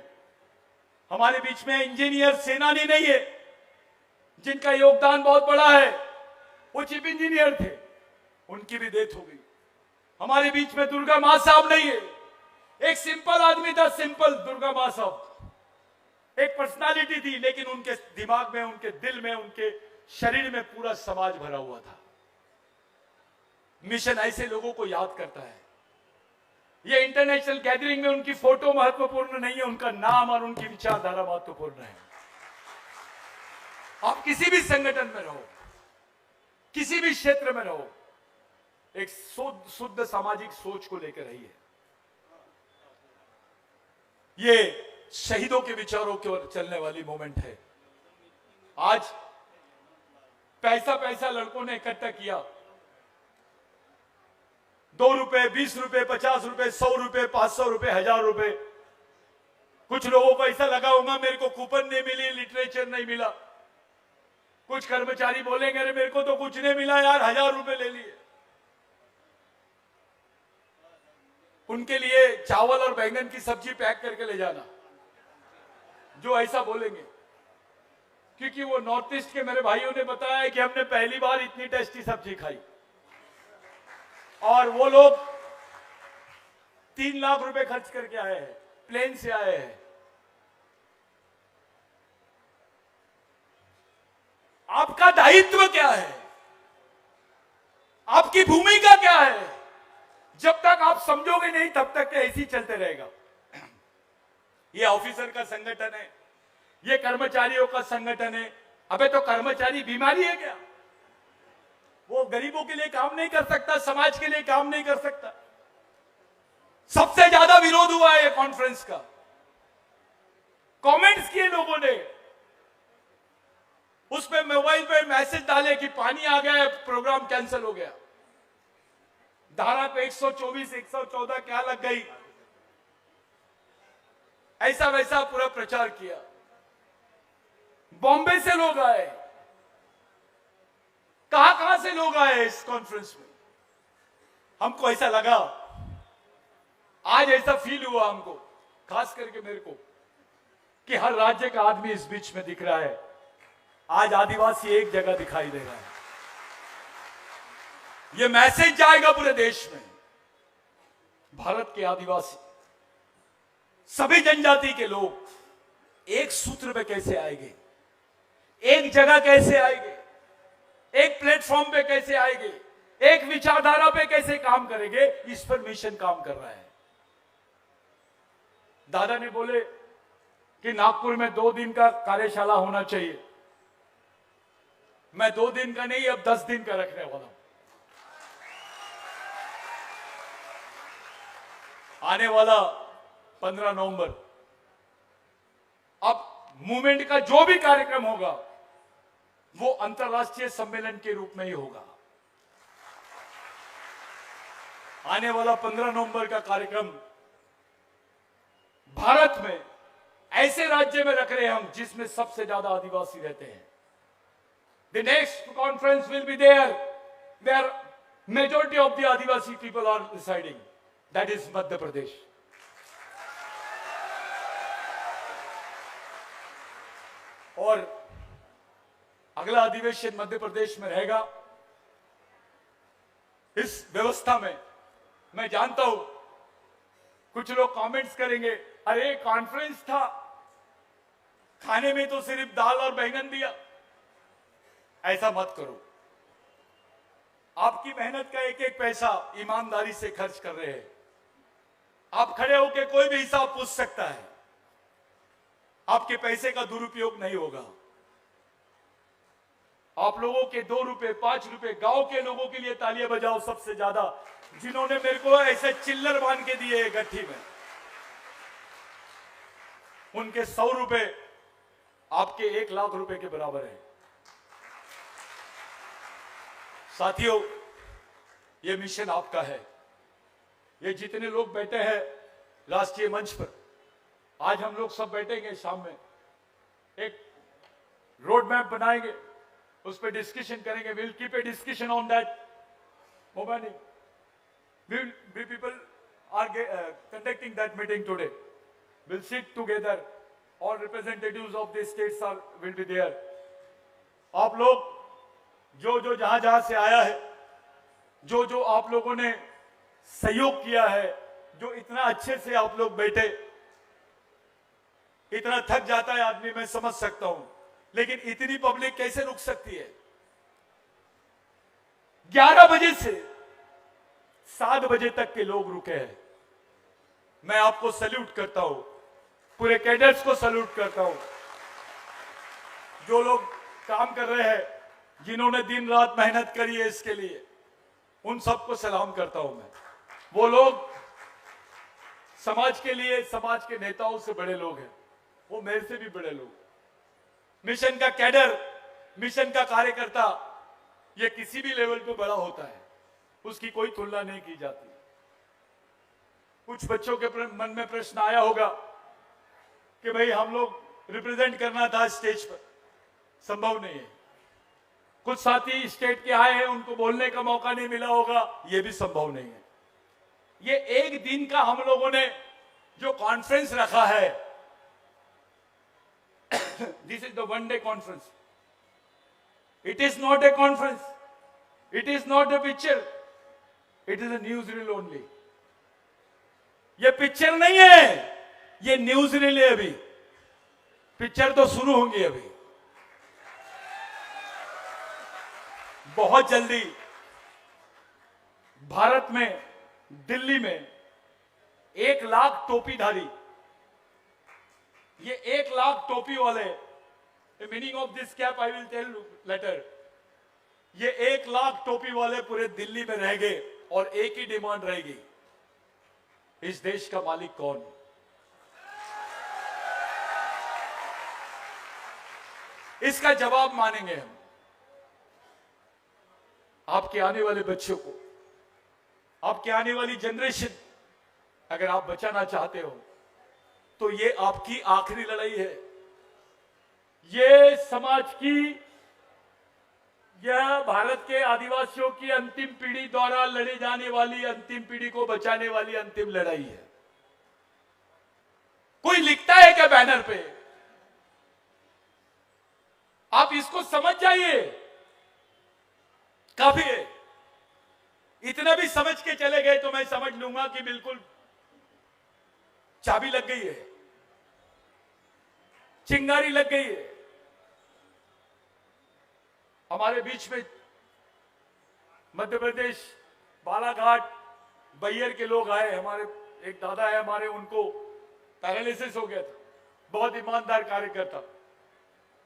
हमारे बीच में इंजीनियर सेनानी नहीं है जिनका योगदान बहुत बड़ा है, वो चीफ इंजीनियर थे, उनकी भी डेथ हो गई। हमारे बीच में दुर्गा मां साहब नहीं है, एक सिंपल आदमी था, सिंपल दुर्गा मां साहब। एक पर्सनालिटी थी, लेकिन उनके दिमाग में, उनके दिल में, उनके शरीर में पूरा समाज भरा हुआ था। मिशन ऐसे लोगों को याद करता है। ये इंटरनेशनल गैदरिंग में उनकी फोटो महत्वपूर्ण नहीं है, उनका नाम और उनकी विचारधारा महत्वपूर्ण है। आप किसी भी संगठन में रहो, किसी भी क्षेत्र में रहो, एक शुद्ध सामाजिक सोच को लेकर रहिए। ये शहीदों के विचारों की ओर चलने वाली मूवमेंट है। आज पैसा लड़कों ने इकट्ठा किया, 2 रुपए, 20 रुपए, 50 रुपए, 100 रुपए, 500 रुपए, 1000 रुपए। कुछ लोगों को ऐसा लगा होगा मेरे को कूपन नहीं मिली, लिटरेचर नहीं मिला। कुछ कर्मचारी बोलेंगे अरे मेरे को तो कुछ नहीं मिला यार, 1000 रुपए ले लिए। उनके लिए चावल और बैंगन की सब्जी पैक करके ले जाना। जो ऐसा बोलेंगे, क्योंकि वो नॉर्थ ईस्ट के मेरे भाइयों ने बताया है कि हमने पहली बार इतनी टेस्टी सब्जी खाई, और वो लोग 3 लाख रुपए खर्च करके आए हैं, प्लेन से आए हैं। आपका दायित्व क्या है? आपकी भूमिका क्या है? जब तक आप समझोगे नहीं तब तक ऐसे ही चलते रहेगा। ये ऑफिसर का संगठन है, ये कर्मचारियों का संगठन है। अबे तो कर्मचारी बीमारी है क्या? वो गरीबों के लिए काम नहीं कर सकता, समाज के लिए काम नहीं कर सकता। सबसे ज्यादा विरोध हुआ है कॉन्फ्रेंस का, कमेंट्स किए लोगों ने, उसमें मोबाइल पे मैसेज डाले कि पानी आ गया है, प्रोग्राम कैंसिल हो गया। धारा पे 124 114 क्या लग गई, ऐसा वैसा पूरा प्रचार किया। बॉम्बे से लोग आए, कहां से लोग आए इस कॉन्फ्रेंस में। हमको ऐसा लगा, आज ऐसा फील हुआ हमको, खास करके मेरे को, कि हर राज्य का आदमी इस बीच में दिख रहा है। आज आदिवासी एक जगह दिखाई दे रहा है। यह मैसेज जाएगा पूरे देश में। भारत के आदिवासी, सभी जनजाति के लोग एक सूत्र पे कैसे आएंगे, एक जगह कैसे आएंगे, एक प्लेटफॉर्म पे कैसे आएंगे, एक विचारधारा पे कैसे काम करेंगे, इस पर मिशन काम कर रहा है। दादा ने बोले कि नागपुर में 2 दिन का कार्यशाला होना चाहिए। मैं 2 दिन का नहीं, अब 10 दिन का रखने वाला हूं। आने वाला 15 नवंबर, अब मूवमेंट का जो भी कार्यक्रम होगा वो अंतर्राष्ट्रीय सम्मेलन के रूप में ही होगा। आने वाला 15 नवंबर का कार्यक्रम भारत में ऐसे राज्य में रख रहे हैं हम जिसमें सबसे ज्यादा आदिवासी रहते हैं। The next conference will be there where majority of the Adivasi people are residing. That is Madhya Pradesh. और अगला अधिवेशन मध्य प्रदेश में रहेगा। इस व्यवस्था में मैं जानता हूं कुछ लोग कमेंट्स करेंगे, अरे कॉन्फ्रेंस था, खाने में तो सिर्फ दाल और बैंगन दिया। ऐसा मत करो। आपकी मेहनत का एक एक पैसा ईमानदारी से खर्च कर रहे हैं। आप खड़े होकर कोई भी हिसाब पूछ सकता है, आपके पैसे का दुरुपयोग नहीं होगा। आप लोगों के 2 रुपए 5 रुपए, गांव के लोगों के लिए तालियां बजाओ सबसे ज्यादा, जिन्होंने मेरे को ऐसे चिल्लर बांध के दिए गट्ठी में। उनके 100 रुपए आपके 1 लाख रुपए के बराबर है। साथियों, ये मिशन आपका है। ये जितने लोग बैठे हैं राष्ट्रीय मंच पर, आज हम लोग सब बैठेंगे, शाम में एक रोड मैप बनाएंगे, उस पर डिस्कशन करेंगे। Will keep a discussion on that mobile. We people are conducting that meeting today. We'll sit together. All representatives of the states will be there. आप लोग जो जहां से आया है, जो आप लोगों ने सहयोग किया है, जो इतना अच्छे से आप लोग बैठे, इतना थक जाता है आदमी, मैं समझ सकता हूं, लेकिन इतनी पब्लिक कैसे रुक सकती है? 11 बजे से 7 बजे तक के लोग रुके हैं। मैं आपको सैल्यूट करता हूं, पूरे कैडर्स को सैल्यूट करता हूं, जो लोग काम कर रहे हैं, जिन्होंने दिन रात मेहनत करी है इसके लिए, उन सबको सलाम करता हूं मैं। वो लोग समाज के लिए, समाज के नेताओं से बड़े लोग हैं, वो मेरे से भी बड़े लोग। मिशन का कैडर, मिशन का कार्यकर्ता, ये किसी भी लेवल पे बड़ा होता है, उसकी कोई तुलना नहीं की जाती। कुछ बच्चों के मन में प्रश्न आया होगा कि भाई हम लोग रिप्रेजेंट करना था स्टेज पर, संभव नहीं है। कुछ साथी स्टेट के आए हैं, उनको बोलने का मौका नहीं मिला होगा, यह भी संभव नहीं है। ये एक दिन का हम लोगों ने जो कॉन्फ्रेंस रखा है, This is the one day conference. It is not a conference. It is not a picture. It is a newsreel only. ये पिक्चर नहीं है, ये न्यूज़रील है। अभी पिक्चर तो शुरू होंगी अभी बहुत जल्दी। भारत में, दिल्ली में 1 लाख टोपीधारी, ये 1 लाख टोपी वाले, the meaning of this cap I will tell later. ये 1 लाख टोपी वाले पूरे दिल्ली में रह गए और एक ही डिमांड रहेगी, इस देश का मालिक कौन? इसका जवाब मानेंगे हम। आपके आने वाले बच्चों को, आपके आने वाली जनरेशन, अगर आप बचाना चाहते हो तो ये आपकी आखिरी लड़ाई है। ये समाज की, यह भारत के आदिवासियों की अंतिम पीढ़ी द्वारा लड़ी जाने वाली, अंतिम पीढ़ी को बचाने वाली अंतिम लड़ाई है। कोई लिखता है क्या बैनर पे? आप इसको समझ जाइए, काफी है। इतना भी समझ के चले गए तो मैं समझ लूंगा कि बिल्कुल चाबी लग गई है, चिंगारी लग गई है। हमारे बीच में मध्य प्रदेश बालाघाट बैयर के लोग आए। हमारे एक दादा है हमारे, उनको पैरालिसिस हो गया था, बहुत ईमानदार कार्यकर्ता।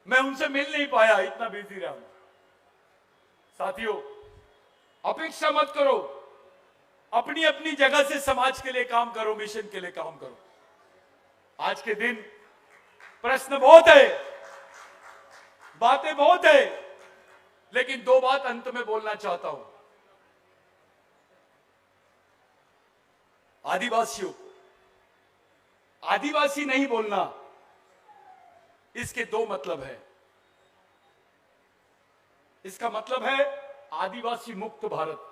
मैं उनसे मिल नहीं पाया, इतना बिजी रहा। साथियों, अपेक्षा मत करो, अपनी अपनी जगह से समाज के लिए काम करो, मिशन के लिए काम करो। आज के दिन प्रश्न बहुत है, बातें बहुत है, लेकिन 2 बात अंत में बोलना चाहता हूं। आदिवासियों को आदिवासी नहीं बोलना, इसके 2 मतलब है। इसका मतलब है आदिवासी मुक्त भारत।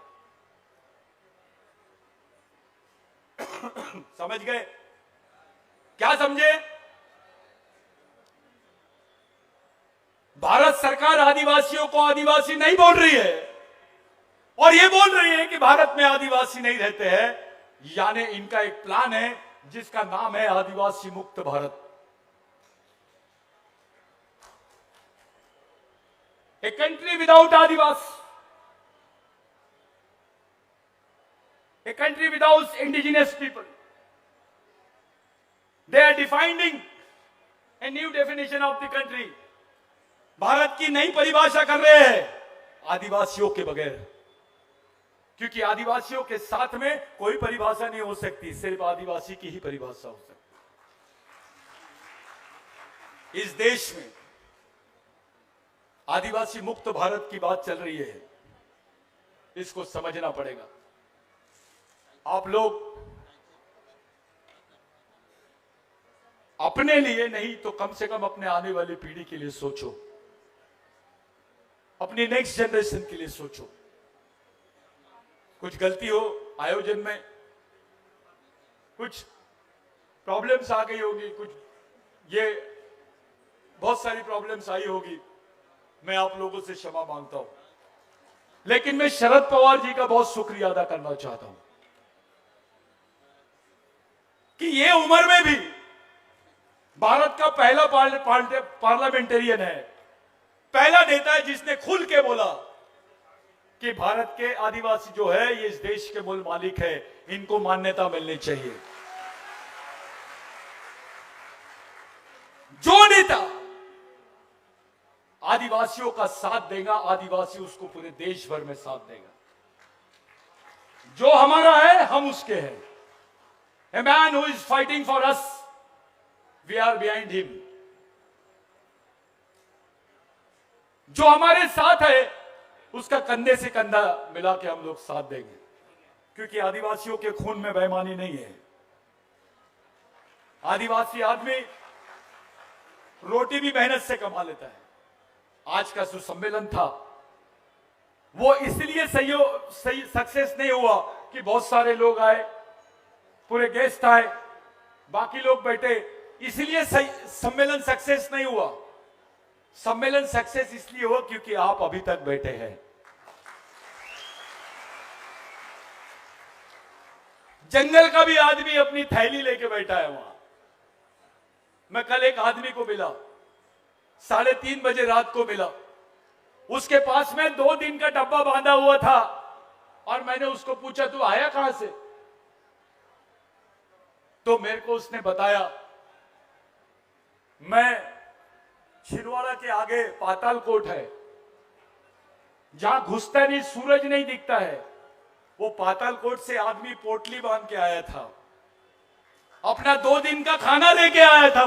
समझ गए? क्या समझे? भारत सरकार आदिवासियों को आदिवासी नहीं बोल रही है, और ये बोल रही है कि भारत में आदिवासी नहीं रहते हैं। यानी इनका एक प्लान है जिसका नाम है आदिवासी मुक्त Bharat. A country without Adivasi, a country without indigenous people. They are defining a new definition of the country. Bharat की नई परिभाषा कर रहे हैं आदिवासियों के बगैर, क्योंकि आदिवासियों के साथ में कोई परिभाषा नहीं हो सकती, सिर्फ आदिवासी की ही परिभाषा हो सकती। इस देश में आदिवासी मुक्त भारत की बात चल रही है, इसको समझना पड़ेगा। आप लोग अपने लिए नहीं तो कम से कम अपने आने वाली पीढ़ी के लिए सोचो, अपनी नेक्स्ट जनरेशन के लिए सोचो। कुछ गलती हो आयोजन में, कुछ प्रॉब्लम्स आ गई होगी, कुछ ये बहुत सारी प्रॉब्लम्स आई होगी, मैं आप लोगों से क्षमा मांगता हूं। लेकिन मैं शरद पवार जी का बहुत शुक्रिया अदा करना चाहता हूं कि ये उम्र में भी भारत का पहला पार्लियामेंटेरियन है, पहला नेता है जिसने खुल के बोला कि भारत के आदिवासी जो है ये इस देश के मूल मालिक है, इनको मान्यता मिलनी चाहिए। जो नेता आदिवासियों का साथ देगा, आदिवासी उसको पूरे देश भर में साथ देगा। जो हमारा है हम उसके हैं। A man who is fighting for us, we are behind him. जो हमारे साथ है उसका कंधे से कंधा मिला के हम लोग साथ देंगे, क्योंकि आदिवासियों के खून में बेईमानी नहीं है। आदिवासी आदमी रोटी भी मेहनत से कमा लेता है। आज का जो सम्मेलन था वो इसलिए सही सक्सेस नहीं हुआ कि बहुत सारे लोग आए, पूरे गेस्ट आए, बाकी लोग बैठे, इसलिए सम्मेलन सक्सेस नहीं हुआ। सम्मेलन सक्सेस इसलिए हुआ क्योंकि आप अभी तक बैठे हैं। जंगल का भी आदमी अपनी थैली लेके बैठा है वहां। मैं कल एक आदमी को मिला, 3:30 बजे रात को मिला। उसके पास में 2 दिन का डब्बा बांधा हुआ था और मैंने उसको पूछा तू आया कहां से? तो मेरे को उसने बताया मैं छिंदवाड़ा के आगे पाताल कोट है, जहां घुसता नहीं, सूरज नहीं दिखता है, वो पाताल कोट से आदमी पोटली बांध के आया था, अपना 2 दिन का खाना लेके आया था।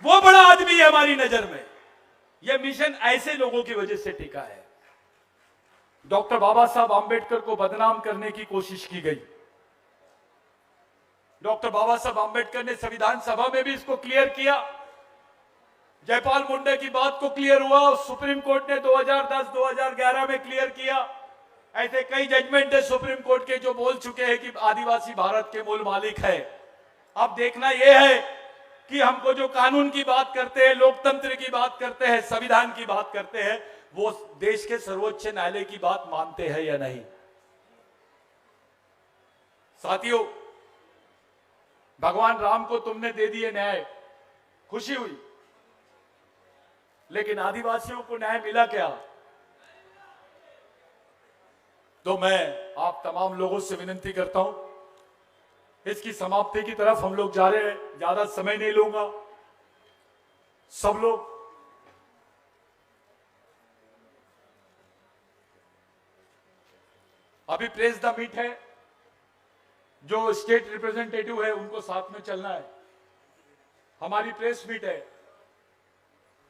वो बड़ा आदमी है हमारी नजर में। यह मिशन ऐसे लोगों की वजह से टिका है। डॉक्टर बाबा साहब आंबेडकर को बदनाम करने की कोशिश की गई। डॉक्टर बाबा साहब आंबेडकर ने संविधान सभा में भी इसको क्लियर किया। जयपाल मुंडा की बात को क्लियर हुआ और सुप्रीम कोर्ट ने 2010-2011 में क्लियर किया। ऐसे कई जजमेंट है सुप्रीम कोर्ट के जो बोल चुके हैं कि आदिवासी भारत के मूल मालिक है। अब देखना यह है कि हमको जो कानून की बात करते हैं, लोकतंत्र की बात करते हैं, संविधान की बात करते हैं, वो देश के सर्वोच्च न्यायालय की बात मानते हैं या नहीं। साथियों, भगवान राम को तुमने दे दिए न्याय, खुशी हुई, लेकिन आदिवासियों को न्याय मिला क्या? तो मैं आप तमाम लोगों से विनती करता हूं, इसकी समाप्ति की तरफ हम लोग जा रहे हैं। ज्यादा समय नहीं लूंगा। सब लोग अभी प्रेस द मीट है, जो स्टेट रिप्रेजेंटेटिव है उनको साथ में चलना है। हमारी प्रेस मीट है,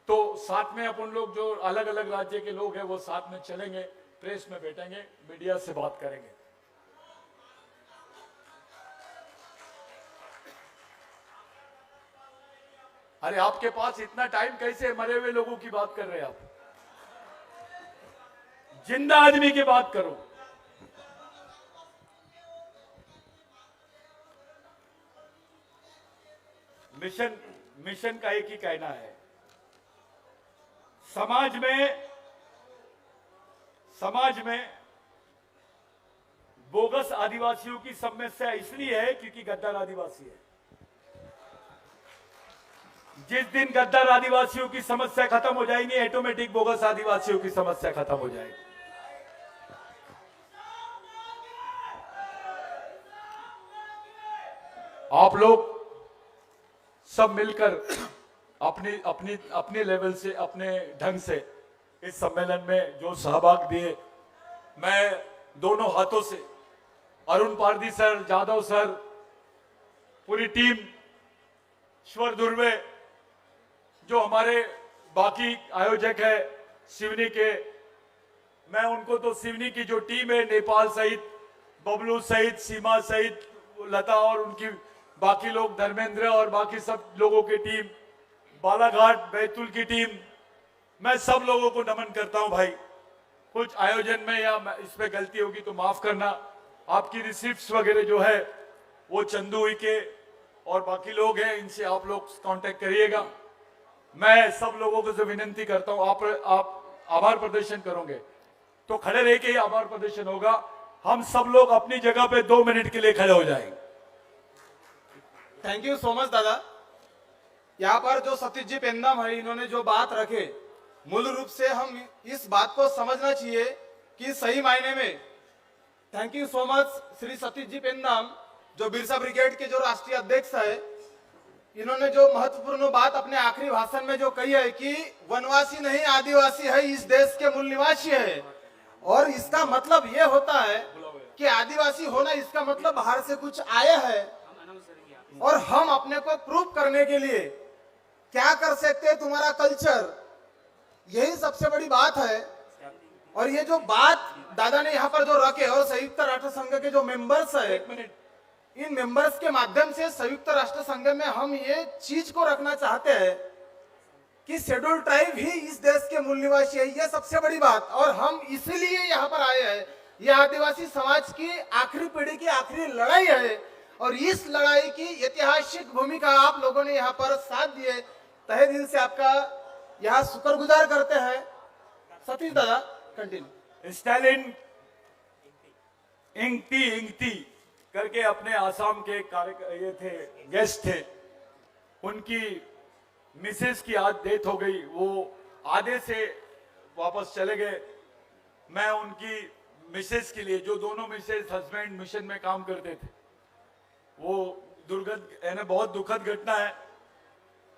तो साथ में अपन लोग जो अलग अलग राज्य के लोग हैं वो साथ में चलेंगे, प्रेस में बैठेंगे, मीडिया से बात करेंगे। अरे आपके पास इतना टाइम कैसे? मरे हुए लोगों की बात कर रहे हैं आप, जिंदा आदमी की बात करो। मिशन का एक ही कहना है, समाज में बोगस आदिवासियों की समस्या इसलिए है क्योंकि गद्दार आदिवासी है। जिस दिन गद्दार आदिवासियों की समस्या खत्म हो जाएगी, ऑटोमेटिक बोगस आदिवासियों की समस्या खत्म हो जाएगी। आप लोग सब मिलकर अपने लेवल से, अपने ढंग से इस सम्मेलन में जो सहभाग दिए, मैं दोनों हाथों से अरुण पारदी सर, जादव सर, पूरी टीम, ईश्वर दुर्वे, जो हमारे बाकी आयोजक है सिवनी के, मैं उनको तो सिवनी की जो टीम है, नेपाल सहित, बबलू सहित, सीमा सहित, लता और उनकी बाकी लोग, धर्मेंद्र और बाकी सब लोगों की टीम, बालाघाट बैतूल की टीम, मैं सब लोगों को नमन करता हूं भाई। कुछ आयोजन में या इस पे गलती होगी तो माफ करना। आपकी रिसिप्ट्स वगैरह जो है वो चंदू हुई के और बाकी लोग हैं, इनसे आप लोग कांटेक्ट करिएगा। मैं सब लोगों को जो विनती करता हूं, आप आभार प्रदर्शन करोगे तो खड़े रह के ही आभार प्रदर्शन होगा। हम सब लोग अपनी जगह पे 2 मिनट के लिए खड़े हो जाएंगे। थैंक यू सो मच दादा। यहाँ पर जो सतीश जी पेंदाम है, इन्होंने जो बात रखे, मूल रूप से हम इस बात को समझना चाहिए कि सही मायने में, thank you so much Shri Satish ji Pendam, जो बिरसा ब्रिगेड के जो राष्ट्रीय अध्यक्ष है, इन्होंने जो महत्वपूर्ण बात अपने आखिरी भाषण में जो कही है कि वनवासी नहीं आदिवासी है, इस देश के मूल निवासी है। और इसका मतलब ये होता है कि आदिवासी होना, इसका मतलब बाहर से कुछ आया है और हम अपने को प्रूव करने के लिए क्या कर सकते हैं, तुम्हारा कल्चर, यही सबसे बड़ी बात है। और ये जो बात दादा ने यहाँ पर जो रखे, और संयुक्त राष्ट्र संघ के जो मेंबर्स है, इन मेंबर्स के माध्यम से संयुक्त राष्ट्र संघ में हम ये चीज को रखना चाहते हैं कि शेड्यूल ट्राइब ही इस देश के मूल निवासी है, ये सबसे बड़ी बात। और हम इसलिए यहाँ पर आए हैं, ये आदिवासी समाज की आखिरी पीढ़ी की आखिरी लड़ाई है। और इस लड़ाई की ऐतिहासिक भूमिका आप लोगों ने यहाँ पर साथ दिए, तहे दिल से आपका यहाँ शुक्रगुजार करते हैं। सतीश दादा कंटिन्यू। स्टालिन इंगती करके अपने आसाम के ये थे, गेस्ट थे, उनकी मिसेस की आज डेथ हो गई, वो आधे से वापस चले गए। मैं उनकी मिसेस के लिए, जो दोनों मिसेस हस्बैंड मिशन में काम करते थे, वो दुर्घटना बहुत दुखद घटना है,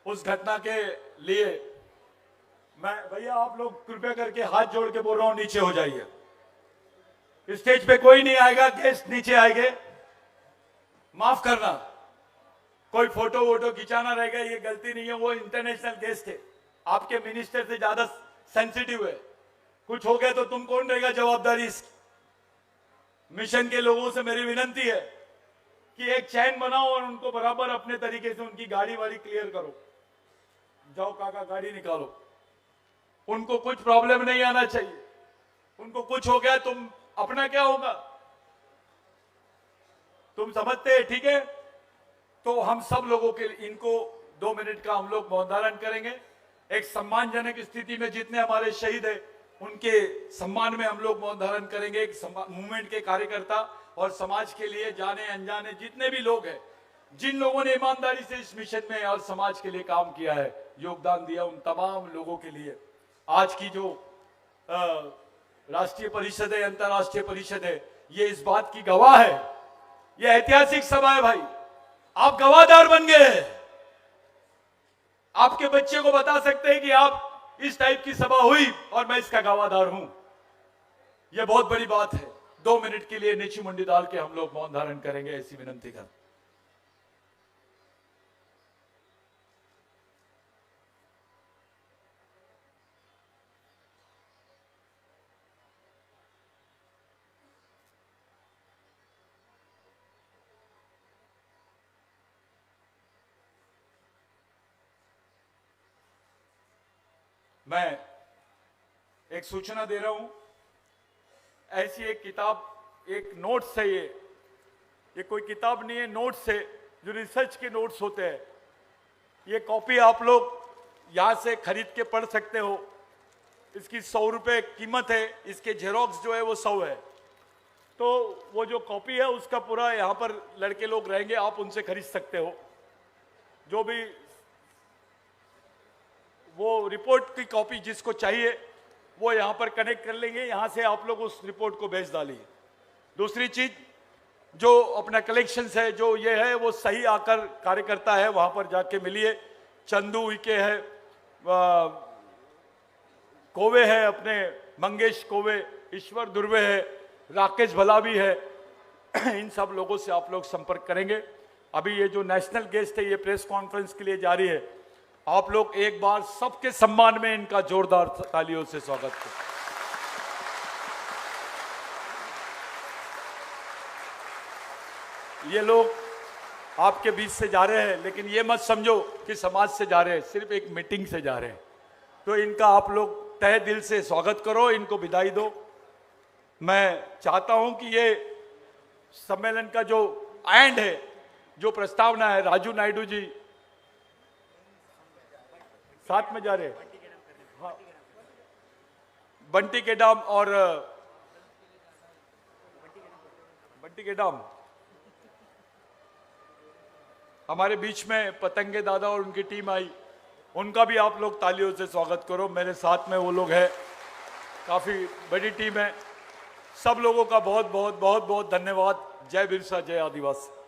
उस घटना के लिए मैं, भैया आप लोग कृपया करके हाथ जोड़ के बोल रहा हूं, नीचे हो जाइए। स्टेज पे कोई नहीं आएगा, गेस्ट नीचे आएंगे, माफ करना। कोई फोटो वोटो खिंचाना रहेगा, ये गलती नहीं है, वो इंटरनेशनल गेस्ट है, आपके मिनिस्टर से ज्यादा सेंसिटिव है, कुछ हो गया तो तुम कौन रहेगा जवाबदारी इसकी। मिशन के लोगों से मेरी विनती है कि एक चैन बनाओ और उनको बराबर अपने तरीके से उनकी गाड़ी वाड़ी क्लियर करो। जाओ काका गाड़ी निकालो, उनको कुछ प्रॉब्लम नहीं आना चाहिए। उनको कुछ हो गया तुम अपना क्या होगा, तुम समझते हैं, ठीक है। तो हम सब लोगों के लिए इनको 2 मिनट का हम लोग मौन धारण करेंगे। एक सम्मानजनक स्थिति में जितने हमारे शहीद है उनके सम्मान में हम लोग मौन धारण करेंगे। एक मूवमेंट के कार्यकर्ता और समाज के लिए जाने अनजाने जितने भी लोग हैं, जिन लोगों ने ईमानदारी से इस मिशन में और समाज के लिए काम किया है, योगदान दिया, उन तमाम लोगों के लिए आज की जो राष्ट्रीय परिषद है, अंतर्राष्ट्रीय परिषद है, ये इस बात की गवाह है। ये ऐतिहासिक सभा है भाई, आप गवाहदार बन गए। आपके बच्चे को बता सकते हैं कि आप इस टाइप की सभा हुई और मैं इसका गवाहदार हूं। यह बहुत बड़ी बात है। 2 मिनट के लिए नीची मुंडी डाल के हम लोग मौन धारण करेंगे, ऐसी विनंती कर। मैं एक सूचना दे रहा हूं, ऐसी एक किताब, एक नोट्स है, ये कोई किताब नहीं है, नोट्स है, जो रिसर्च के नोट्स होते हैं। ये कॉपी आप लोग यहां से खरीद के पढ़ सकते हो। इसकी 100 रुपये कीमत है, इसके जेरोक्स जो है वो 100 है। तो वो जो कॉपी है उसका पूरा यहाँ पर लड़के लोग रहेंगे, आप उनसे खरीद सकते हो। जो भी वो रिपोर्ट की कॉपी जिसको चाहिए वो यहाँ पर कनेक्ट कर लेंगे, यहाँ से आप लोग उस रिपोर्ट को भेज डालिए। दूसरी चीज, जो अपना कलेक्शंस है, जो ये है, वो सही आकर कार्यकर्ता है, वहाँ पर जाके मिलिए। चंदू इके है, कोवे है, अपने मंगेश कोवे, ईश्वर दुर्वे है, राकेश भलावी है, इन सब लोगों से आप लोग संपर्क करेंगे। अभी ये जो नेशनल गेस्ट है, ये प्रेस कॉन्फ्रेंस के लिए जारी है। आप लोग एक बार सबके सम्मान में इनका जोरदार तालियों से स्वागत करें। ये लोग आपके बीच से जा रहे हैं, लेकिन ये मत समझो कि समाज से जा रहे हैं, सिर्फ एक मीटिंग से जा रहे हैं। तो इनका आप लोग तहे दिल से स्वागत करो, इनको विदाई दो। मैं चाहता हूं कि ये सम्मेलन का जो एंड है, जो प्रस्तावना है, राजू नायडू जी साथ में जा रहे हैं, हाँ, बंटी केडाम और बंटी केडाम हमारे बीच में, पतंगे दादा और उनकी टीम आई, उनका भी आप लोग तालियों से स्वागत करो। मेरे साथ में वो लोग हैं, काफी बड़ी टीम है। सब लोगों का बहुत बहुत बहुत बहुत धन्यवाद। जय बिरसा, जय आदिवासी।